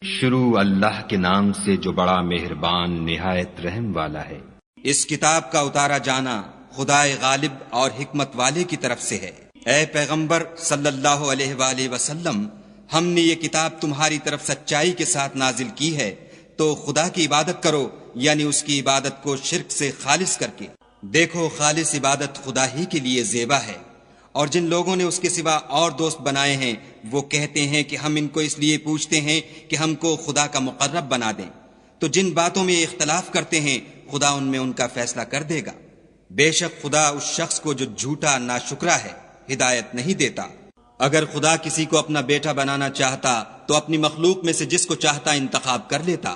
شروع اللہ کے نام سے جو بڑا مہربان نہایت رحم والا ہے۔ اس کتاب کا اتارا جانا خدائے غالب اور حکمت والے کی طرف سے ہے۔ اے پیغمبر صلی اللہ علیہ وآلہ وسلم، ہم نے یہ کتاب تمہاری طرف سچائی کے ساتھ نازل کی ہے، تو خدا کی عبادت کرو، یعنی اس کی عبادت کو شرک سے خالص کر کے۔ دیکھو، خالص عبادت خدا ہی کے لیے زیبا ہے، اور جن لوگوں نے اس کے سوا اور دوست بنائے ہیں وہ کہتے ہیں کہ ہم ان کو اس لیے پوچھتے ہیں کہ ہم کو خدا کا مقرب بنا دیں، تو جن باتوں میں اختلاف کرتے ہیں خدا ان میں ان کا فیصلہ کر دے گا۔ بے شک خدا اس شخص کو جو جھوٹا ناشکرا ہے ہدایت نہیں دیتا۔ اگر خدا کسی کو اپنا بیٹا بنانا چاہتا تو اپنی مخلوق میں سے جس کو چاہتا انتخاب کر لیتا۔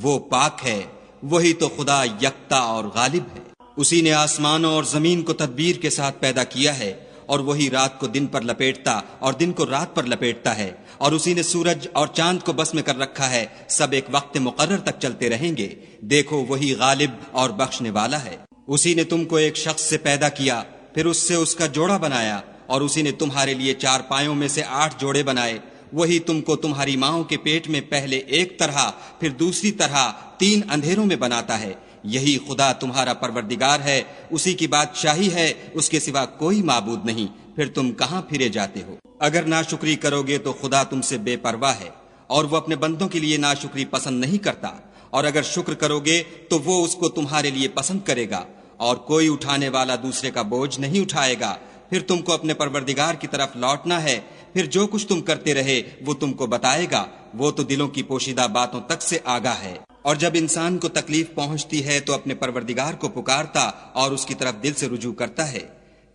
وہ پاک ہے، وہی تو خدا یکتا اور غالب ہے۔ اسی نے آسمانوں اور زمین کو تدبیر کے ساتھ پیدا کیا ہے، اور وہی رات کو دن پر لپیٹتا اور دن کو رات پر لپیٹتا ہے، اور اسی نے سورج اور چاند کو بس میں کر رکھا ہے، سب ایک وقت مقرر تک چلتے رہیں گے۔ دیکھو، وہی غالب اور بخشنے والا ہے۔ اسی نے تم کو ایک شخص سے پیدا کیا، پھر اس سے اس کا جوڑا بنایا، اور اسی نے تمہارے لیے 4 پایوں میں سے 8 جوڑے بنائے۔ وہی تم کو تمہاری ماؤں کے پیٹ میں پہلے ایک طرح پھر دوسری طرح 3 اندھیروں میں بناتا ہے۔ یہی خدا تمہارا پروردگار ہے، اسی کی بادشاہی ہے، اس کے سوا کوئی معبود نہیں۔ پھر تم کہاں پھرے جاتے ہو؟ اگر ناشکری کرو گے تو خدا تم سے بے پرواہ ہے، اور وہ اپنے بندوں کے لیے ناشکری پسند نہیں کرتا، اور اگر شکر کرو گے تو وہ اس کو تمہارے لیے پسند کرے گا، اور کوئی اٹھانے والا دوسرے کا بوجھ نہیں اٹھائے گا۔ پھر تم کو اپنے پروردگار کی طرف لوٹنا ہے، پھر جو کچھ تم کرتے رہے وہ تم کو بتائے گا، وہ تو دلوں کی پوشیدہ باتوں تک سے آگاہ ہے۔ اور جب انسان کو تکلیف پہنچتی ہے تو اپنے پروردگار کو پکارتا اور اس کی طرف دل سے رجوع کرتا ہے۔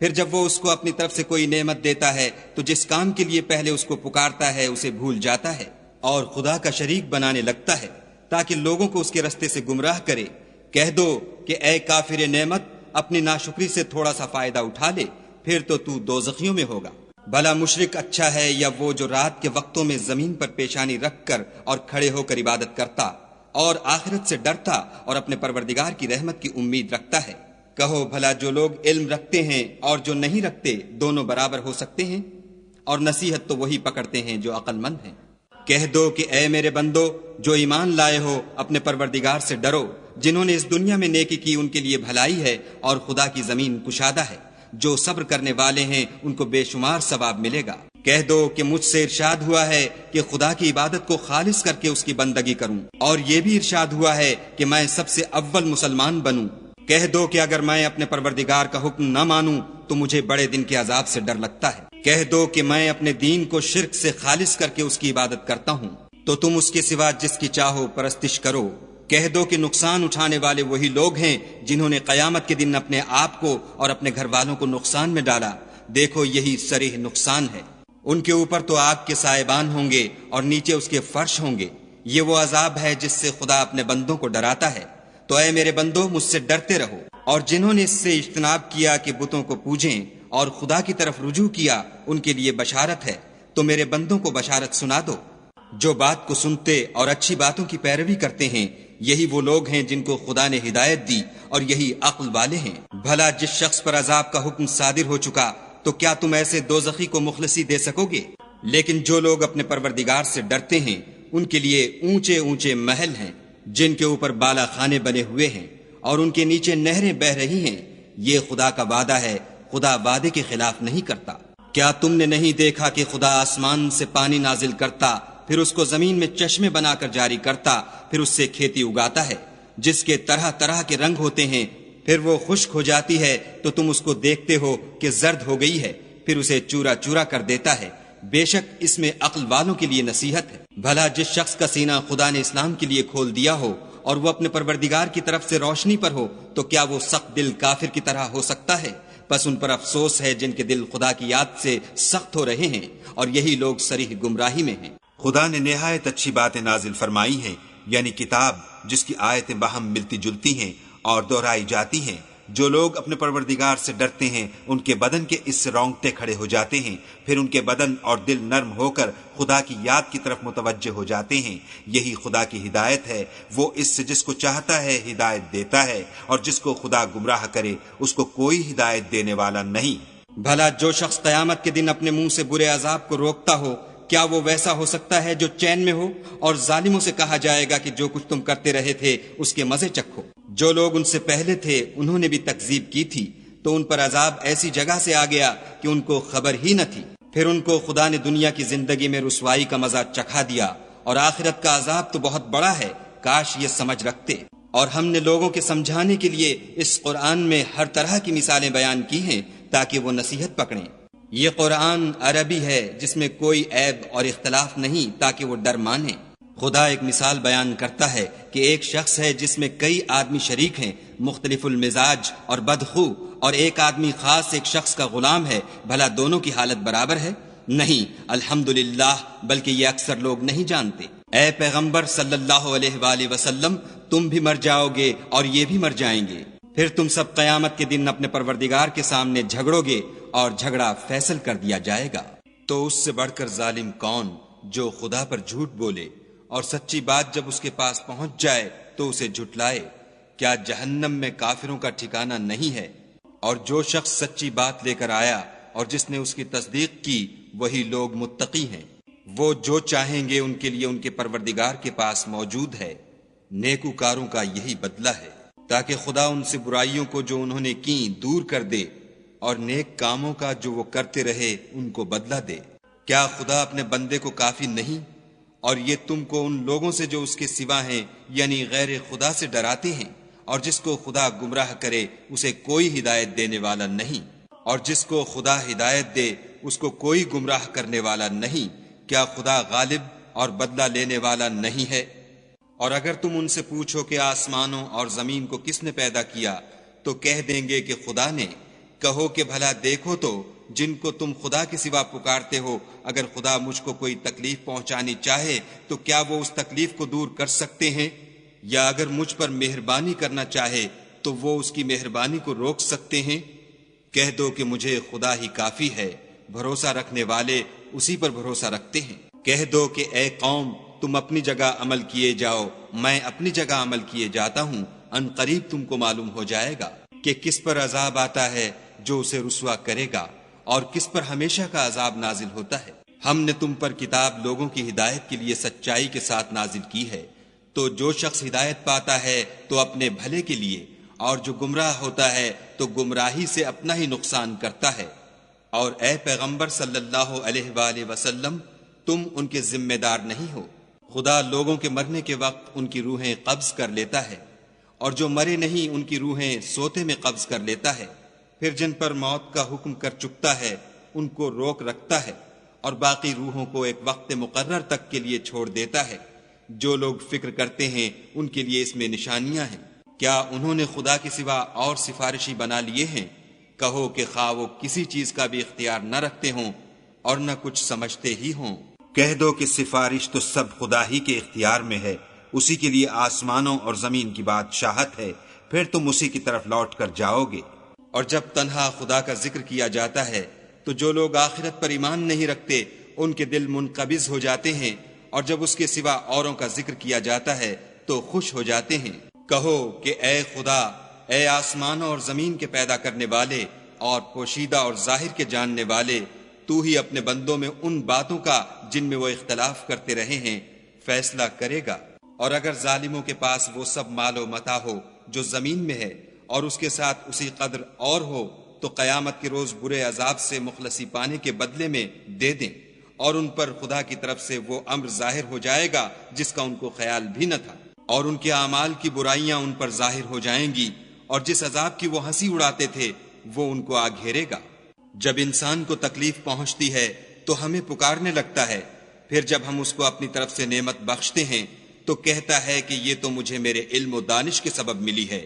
پھر جب وہ اس کو اپنی طرف سے کوئی نعمت دیتا ہے تو جس کام کے لیے پہلے اس کو پکارتا ہے اسے بھول جاتا ہے، اور خدا کا شریک بنانے لگتا ہے تاکہ لوگوں کو اس کے رستے سے گمراہ کرے۔ کہہ دو کہ اے کافر نعمت، اپنی ناشکری سے تھوڑا سا فائدہ اٹھا لے، پھر تو دوزخیوں میں ہوگا۔ بھلا مشرک اچھا ہے یا وہ جو رات کے وقتوں میں زمین پر پیشانی رکھ کر اور کھڑے ہو کر عبادت کرتا اور آخرت سے ڈرتا اور اپنے پروردگار کی رحمت کی امید رکھتا ہے؟ کہو بھلا جو لوگ علم رکھتے ہیں اور جو نہیں رکھتے دونوں برابر ہو سکتے ہیں؟ اور نصیحت تو وہی پکڑتے ہیں جو عقل مند ہیں۔ کہہ دو کہ اے میرے بندو جو ایمان لائے ہو، اپنے پروردگار سے ڈرو۔ جنہوں نے اس دنیا میں نیکی کی ان کے لیے بھلائی ہے، اور خدا کی زمین کشادہ ہے۔ جو صبر کرنے والے ہیں ان کو بے شمار ثواب ملے گا۔ کہہ دو کہ مجھ سے ارشاد ہوا ہے کہ خدا کی عبادت کو خالص کر کے اس کی بندگی کروں، اور یہ بھی ارشاد ہوا ہے کہ میں سب سے اول مسلمان بنوں۔ کہہ دو کہ اگر میں اپنے پروردگار کا حکم نہ مانوں تو مجھے بڑے دن کے عذاب سے ڈر لگتا ہے۔ کہہ دو کہ میں اپنے دین کو شرک سے خالص کر کے اس کی عبادت کرتا ہوں، تو تم اس کے سوا جس کی چاہو پرستش کرو۔ کہہ دو کہ نقصان اٹھانے والے وہی لوگ ہیں جنہوں نے قیامت کے دن اپنے آپ کو اور اپنے گھر والوں کو نقصان میں ڈالا۔ دیکھو، یہی صریح نقصان ہے۔ ان کے اوپر تو آگ کے سائبان ہوں گے اور نیچے اس کے فرش ہوں گے۔ یہ وہ عذاب ہے جس سے خدا اپنے بندوں کو ڈراتا ہے۔ تو اے میرے بندو، مجھ سے ڈرتے رہو، اور جنہوں نے اس سے اجتناب کیا کہ بتوں کو پوجیں اور خدا کی طرف رجوع کیا ان کے لیے بشارت ہے۔ تو میرے بندوں کو بشارت سنا دو۔ جو بات کو سنتے اور اچھی باتوں کی پیروی کرتے ہیں یہی وہ لوگ ہیں جن کو خدا نے ہدایت دی، اور یہی عقل والے ہیں۔ بھلا جس شخص پر عذاب کا حکم صادر ہو چکا تو کیا تم ایسے دوزخی کو مخلصی دے سکو گے؟ لیکن جو لوگ اپنے پروردگار سے ڈرتے ہیں ان کے لیے اونچے اونچے محل ہیں جن کے اوپر بالا خانے بنے ہوئے ہیں، اور ان کے نیچے نہریں بہہ رہی ہیں۔ یہ خدا کا وعدہ ہے، خدا وعدے کے خلاف نہیں کرتا۔ کیا تم نے نہیں دیکھا کہ خدا آسمان سے پانی نازل کرتا، پھر اس کو زمین میں چشمے بنا کر جاری کرتا، پھر اس سے کھیتی اگاتا ہے جس کے طرح طرح کے رنگ ہوتے ہیں، پھر وہ خشک ہو جاتی ہے تو تم اس کو دیکھتے ہو کہ زرد ہو گئی ہے، پھر اسے چورا چورا کر دیتا ہے۔ بے شک اس میں عقل والوں کے لیے نصیحت ہے۔ بھلا جس شخص کا سینہ خدا نے اسلام کے لیے کھول دیا ہو اور وہ اپنے پروردگار کی طرف سے روشنی پر ہو تو کیا وہ سخت دل کافر کی طرح ہو سکتا ہے؟ بس ان پر افسوس ہے جن کے دل خدا کی یاد سے سخت ہو رہے ہیں، اور یہی لوگ صریح گمراہی میں ہیں۔ خدا نے نہایت اچھی باتیں نازل فرمائی ہیں، یعنی کتاب جس کی آیتیں باہم ملتی جلتی ہیں اور دہرائی جاتی ہیں۔ جو لوگ اپنے پروردگار سے ڈرتے ہیں ان کے بدن کے اس سے رونگٹے کھڑے ہو جاتے ہیں، پھر ان کے بدن اور دل نرم ہو کر خدا کی یاد کی طرف متوجہ ہو جاتے ہیں۔ یہی خدا کی ہدایت ہے، وہ اس سے جس کو چاہتا ہے ہدایت دیتا ہے، اور جس کو خدا گمراہ کرے اس کو کوئی ہدایت دینے والا نہیں۔ بھلا جو شخص قیامت کے دن اپنے منہ سے برے عذاب کو روکتا ہو کیا وہ ویسا ہو سکتا ہے جو چین میں ہو؟ اور ظالموں سے کہا جائے گا کہ جو کچھ تم کرتے رہے تھے اس کے مزے چکھو۔ جو لوگ ان سے پہلے تھے انہوں نے بھی تکذیب کی تھی، تو ان پر عذاب ایسی جگہ سے آ گیا کہ ان کو خبر ہی نہ تھی۔ پھر ان کو خدا نے دنیا کی زندگی میں رسوائی کا مزہ چکھا دیا، اور آخرت کا عذاب تو بہت بڑا ہے، کاش یہ سمجھ رکھتے۔ اور ہم نے لوگوں کے سمجھانے کے لیے اس قرآن میں ہر طرح کی مثالیں بیان کی ہیں تاکہ وہ نصیحت پکڑیں۔ یہ قرآن عربی ہے جس میں کوئی عیب اور اختلاف نہیں تاکہ وہ ڈر مانیں۔ خدا ایک مثال بیان کرتا ہے کہ ایک شخص ہے جس میں کئی آدمی شریک ہیں، مختلف المزاج اور بدخو، اور ایک آدمی خاص ایک شخص کا غلام ہے، بھلا دونوں کی حالت برابر ہے؟ نہیں، الحمدللہ، بلکہ یہ اکثر لوگ نہیں جانتے۔ اے پیغمبر صلی اللہ علیہ وآلہ وسلم، تم بھی مر جاؤ گے اور یہ بھی مر جائیں گے، پھر تم سب قیامت کے دن اپنے پروردگار کے سامنے جھگڑو گے اور جھگڑا فیصل کر دیا جائے گا۔ تو اس سے بڑھ کر ظالم کون جو خدا پر جھوٹ بولے اور سچی بات جب اس کے پاس پہنچ جائے تو اسے جھٹلائے؟ کیا جہنم میں کافروں کا ٹھکانہ نہیں ہے؟ اور جو شخص سچی بات لے کر آیا اور جس نے اس کی تصدیق کی، وہی لوگ متقی ہیں۔ وہ جو چاہیں گے ان کے لیے ان کے پروردگار کے پاس موجود ہے، نیکوکاروں کا یہی بدلہ ہے، تاکہ خدا ان سے برائیوں کو جو انہوں نے کی دور کر دے، اور نیک کاموں کا جو وہ کرتے رہے ان کو بدلہ دے۔ کیا خدا اپنے بندے کو کافی نہیں؟ اور یہ تم کو ان لوگوں سے جو اس کے سوا ہیں یعنی غیر خدا سے ڈراتے ہیں، اور جس کو خدا گمراہ کرے اسے کوئی ہدایت دینے والا نہیں، اور جس کو خدا ہدایت دے اس کو کوئی گمراہ کرنے والا نہیں۔ کیا خدا غالب اور بدلہ لینے والا نہیں ہے؟ اور اگر تم ان سے پوچھو کہ آسمانوں اور زمین کو کس نے پیدا کیا، تو کہہ دیں گے کہ خدا نے۔ کہو کہ بھلا دیکھو تو جن کو تم خدا کے سوا پکارتے ہو، اگر خدا مجھ کو کوئی تکلیف پہنچانی چاہے تو کیا وہ اس تکلیف کو دور کر سکتے ہیں؟ یا اگر مجھ پر مہربانی کرنا چاہے تو وہ اس کی مہربانی کو روک سکتے ہیں؟ کہہ دو کہ مجھے خدا ہی کافی ہے، بھروسہ رکھنے والے اسی پر بھروسہ رکھتے ہیں۔ کہہ دو کہ اے قوم، تم اپنی جگہ عمل کیے جاؤ، میں اپنی جگہ عمل کیے جاتا ہوں، ان قریب تم کو معلوم ہو جائے گا کہ کس پر عذاب آتا ہے جو اسے رسوا کرے گا، اور کس پر ہمیشہ کا عذاب نازل ہوتا ہے۔ ہم نے تم پر کتاب لوگوں کی ہدایت کے لیے سچائی کے ساتھ نازل کی ہے، تو جو شخص ہدایت پاتا ہے تو اپنے بھلے کے لیے، اور جو گمراہ ہوتا ہے تو گمراہی سے اپنا ہی نقصان کرتا ہے۔ اور اے پیغمبر صلی اللہ علیہ وآلہ وسلم، تم ان کے ذمہ دار نہیں ہو۔ خدا لوگوں کے مرنے کے وقت ان کی روحیں قبض کر لیتا ہے، اور جو مرے نہیں ان کی روحیں سوتے میں قبض کر لیتا ہے، پھر جن پر موت کا حکم کر چکتا ہے ان کو روک رکھتا ہے، اور باقی روحوں کو ایک وقت مقرر تک کے لیے چھوڑ دیتا ہے۔ جو لوگ فکر کرتے ہیں ان کے لیے اس میں نشانیاں ہیں۔ کیا انہوں نے خدا کے سوا اور سفارشی بنا لیے ہیں؟ کہو کہ خواہ وہ کسی چیز کا بھی اختیار نہ رکھتے ہوں اور نہ کچھ سمجھتے ہی ہوں۔ کہہ دو کہ سفارش تو سب خدا ہی کے اختیار میں ہے، اسی کے لیے آسمانوں اور زمین کی بادشاہت ہے، پھر تم اسی کی طرف لوٹ کر جاؤ گے۔ اور جب تنہا خدا کا ذکر کیا جاتا ہے تو جو لوگ آخرت پر ایمان نہیں رکھتے ان کے دل منقبض ہو جاتے ہیں، اور جب اس کے سوا اوروں کا ذکر کیا جاتا ہے تو خوش ہو جاتے ہیں۔ کہو کہ اے خدا، اے آسمانوں اور زمین کے پیدا کرنے والے اور پوشیدہ اور ظاہر کے جاننے والے، تو ہی اپنے بندوں میں ان باتوں کا جن میں وہ اختلاف کرتے رہے ہیں فیصلہ کرے گا۔ اور اگر ظالموں کے پاس وہ سب مال و متاع ہو جو زمین میں ہے، اور اس کے ساتھ اسی قدر اور ہو، تو قیامت کے روز برے عذاب سے مخلصی پانے کے بدلے میں دے دیں، اور ان پر خدا کی طرف سے وہ امر ظاہر ہو جائے گا جس کا ان کو خیال بھی نہ تھا، اور ان کے اعمال کی برائیاں ان پر ظاہر ہو جائیں گی، اور جس عذاب کی وہ ہنسی اڑاتے تھے وہ ان کو آ گھیرے گا۔ جب انسان کو تکلیف پہنچتی ہے تو ہمیں پکارنے لگتا ہے، پھر جب ہم اس کو اپنی طرف سے نعمت بخشتے ہیں تو کہتا ہے کہ یہ تو مجھے میرے علم و دانش کے سبب ملی ہے۔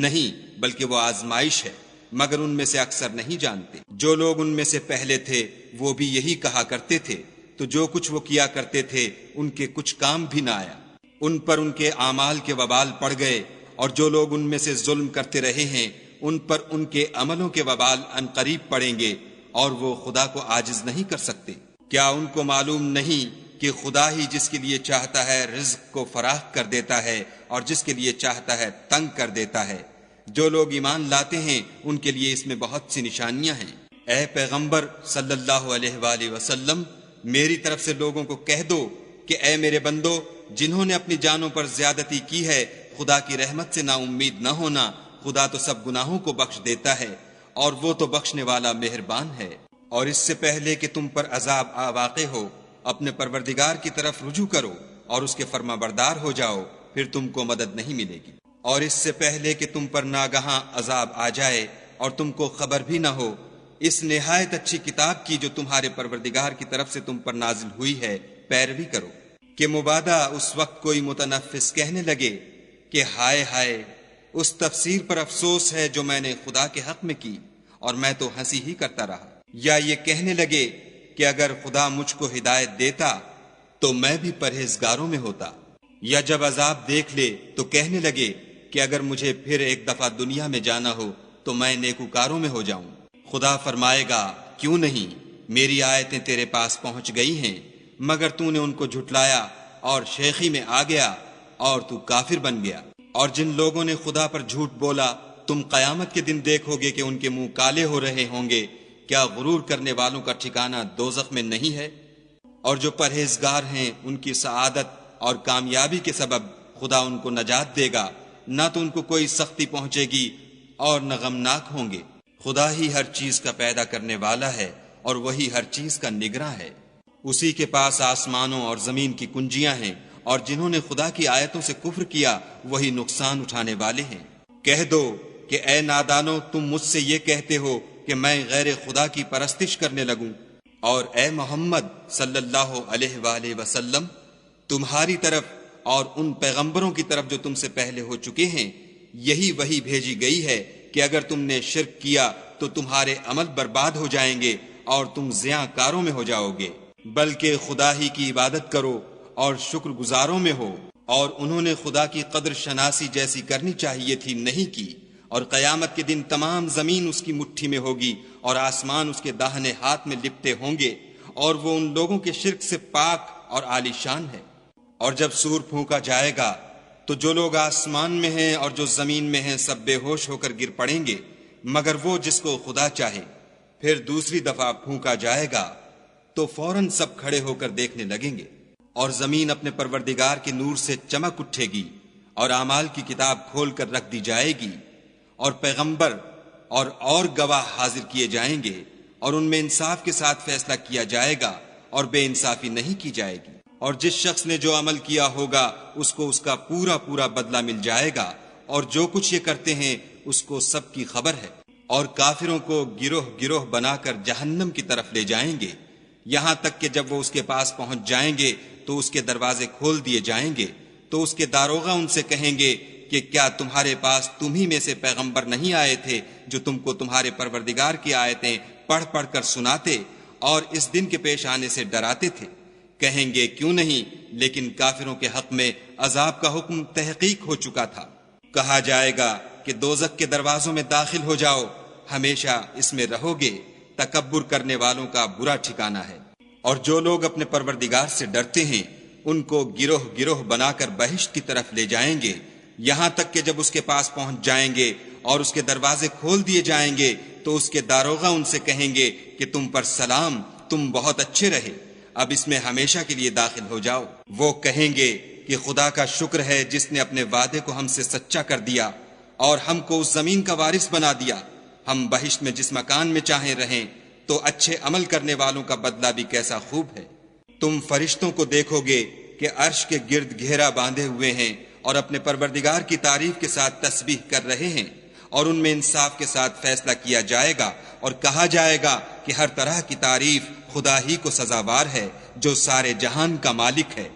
نہیں، بلکہ وہ آزمائش ہے، مگر ان میں سے اکثر نہیں جانتے۔ جو لوگ ان میں سے پہلے تھے وہ بھی یہی کہا کرتے تھے، تو جو کچھ وہ کیا کرتے تھے ان کے کچھ کام بھی نہ آیا، ان پر ان کے اعمال کے وبال پڑ گئے، اور جو لوگ ان میں سے ظلم کرتے رہے ہیں ان پر ان کے عملوں کے وبال ان قریب پڑیں گے، اور وہ خدا کو عاجز نہیں کر سکتے۔ کیا ان کو معلوم نہیں کہ خدا ہی جس کے لیے چاہتا ہے رزق کو فراخ کر دیتا ہے اور جس کے لیے چاہتا ہے تنگ کر دیتا ہے؟ جو لوگ ایمان لاتے ہیں ان کے لیے اس میں بہت سی نشانیاں ہیں۔ اے پیغمبر صلی اللہ علیہ وآلہ وسلم، میری طرف سے لوگوں کو کہہ دو کہ اے میرے بندو، جنہوں نے اپنی جانوں پر زیادتی کی ہے، خدا کی رحمت سے نا امید نہ ہونا، خدا تو سب گناہوں کو بخش دیتا ہے اور وہ تو بخشنے والا مہربان ہے۔ اور اس سے پہلے کہ تم پر عذاب واقع ہو، اپنے پروردگار کی طرف رجوع کرو اور اس کے فرما بردار ہو جاؤ، پھر تم کو مدد نہیں ملے گی۔ اور اس سے پہلے کہ تم پر ناگہاں عذاب آ جائے اور تم کو خبر بھی نہ ہو، اس نہایت اچھی کتاب کی جو تمہارے پروردگار کی طرف سے تم پر نازل ہوئی ہے پیروی کرو، کہ مبادا اس وقت کوئی متنفس کہنے لگے کہ ہائے ہائے، اس تفسیر پر افسوس ہے جو میں نے خدا کے حق میں کی اور میں تو ہنسی ہی کرتا رہا، یا یہ کہنے لگے کہ اگر خدا مجھ کو ہدایت دیتا تو میں بھی پرہیزگاروں میں ہوتا، یا جب عذاب دیکھ لے تو کہنے لگے کہ اگر مجھے پھر ایک دفعہ دنیا میں جانا ہو تو میں نیکوکاروں میں ہو جاؤں۔ خدا فرمائے گا، کیوں نہیں، میری آیتیں تیرے پاس پہنچ گئی ہیں، مگر تو نے ان کو جھٹلایا اور شیخی میں آ گیا اور تو کافر بن گیا۔ اور جن لوگوں نے خدا پر جھوٹ بولا، تم قیامت کے دن دیکھو گے کہ ان کے منہ کالے ہو رہے ہوں گے۔ کیا غرور کرنے والوں کا ٹھکانہ دوزخ میں نہیں ہے؟ اور جو پرہیزگار ہیں ان کی سعادت اور کامیابی کے سبب خدا ان کو نجات دے گا، نہ تو ان کو کوئی سختی پہنچے گی اور نہ غمناک ہوں گے۔ خدا ہی ہر چیز کا پیدا کرنے والا ہے اور وہی ہر چیز کا نگراں ہے۔ اسی کے پاس آسمانوں اور زمین کی کنجیاں ہیں، اور جنہوں نے خدا کی آیتوں سے کفر کیا وہی نقصان اٹھانے والے ہیں۔ کہہ دو کہ اے نادانو، تم مجھ سے یہ کہتے ہو کہ میں غیر خدا کی پرستش کرنے لگوں، اور اے محمد صلی اللہ علیہ وآلہ وسلم، تمہاری طرف اور ان پیغمبروں کی طرف جو تم سے پہلے ہو چکے ہیں یہی وحی بھیجی گئی ہے کہ اگر تم نے شرک کیا تو تمہارے عمل برباد ہو جائیں گے اور تم زیاں کاروں میں ہو جاؤ گے، بلکہ خدا ہی کی عبادت کرو اور شکر گزاروں میں ہو۔ اور انہوں نے خدا کی قدر شناسی جیسی کرنی چاہیے تھی، نہیں کی، اور قیامت کے دن تمام زمین اس کی مٹھی میں ہوگی اور آسمان اس کے داہنے ہاتھ میں لپٹے ہوں گے، اور وہ ان لوگوں کے شرک سے پاک اور عالی شان ہے۔ اور جب سور پھونکا جائے گا تو جو لوگ آسمان میں ہیں اور جو زمین میں ہیں سب بے ہوش ہو کر گر پڑیں گے، مگر وہ جس کو خدا چاہے۔ پھر دوسری دفعہ پھونکا جائے گا تو فوراً سب کھڑے ہو کر دیکھنے لگیں گے، اور زمین اپنے پروردگار کے نور سے چمک اٹھے گی اور اعمال کی کتاب کھول کر رکھ دی جائے گی، اور پیغمبر اور گواہ حاضر کیے جائیں گے، اور ان میں انصاف کے ساتھ فیصلہ کیا جائے گا اور بے انصافی نہیں کی جائے گی۔ اور جس شخص نے جو عمل کیا ہوگا اس کو اس کا پورا پورا بدلہ مل جائے گا، اور جو کچھ یہ کرتے ہیں اس کو سب کی خبر ہے۔ اور کافروں کو گروہ گروہ بنا کر جہنم کی طرف لے جائیں گے، یہاں تک کہ جب وہ اس کے پاس پہنچ جائیں گے تو اس کے دروازے کھول دیے جائیں گے، تو اس کے داروغہ ان سے کہیں گے کہ کیا تمہارے پاس تم ہی میں سے پیغمبر نہیں آئے تھے جو تم کو تمہارے پروردگار کی آیتیں پڑھ پڑھ کر سناتے اور اس دن کے پیش آنے سے ڈراتے تھے؟ کہیں گے کیوں نہیں، لیکن کافروں کے حق میں عذاب کا حکم تحقیق ہو چکا تھا۔ کہا جائے گا کہ دوزخ کے دروازوں میں داخل ہو جاؤ، ہمیشہ اس میں رہو گے، تکبر کرنے والوں کا برا ٹھکانہ ہے۔ اور جو لوگ اپنے پروردگار سے ڈرتے ہیں ان کو گروہ گروہ بنا کر بہشت کی طرف لے جائیں گے، یہاں تک کہ جب اس کے پاس پہنچ جائیں گے اور اس کے دروازے کھول دیے جائیں گے تو اس کے داروغہ ان سے کہیں گے کہ تم پر سلام، تم بہت اچھے رہے، اب اس میں ہمیشہ کے لیے داخل ہو جاؤ۔ وہ کہیں گے کہ خدا کا شکر ہے جس نے اپنے وعدے کو ہم سے سچا کر دیا اور ہم کو اس زمین کا وارث بنا دیا، ہم بہشت میں جس مکان میں چاہیں رہیں، تو اچھے عمل کرنے والوں کا بدلہ بھی کیسا خوب ہے۔ تم فرشتوں کو دیکھو گے کہ عرش کے گرد گھیرا باندھے ہوئے ہیں اور اپنے پروردگار کی تعریف کے ساتھ تسبیح کر رہے ہیں، اور ان میں انصاف کے ساتھ فیصلہ کیا جائے گا اور کہا جائے گا کہ ہر طرح کی تعریف خدا ہی کو سزاوار ہے جو سارے جہان کا مالک ہے۔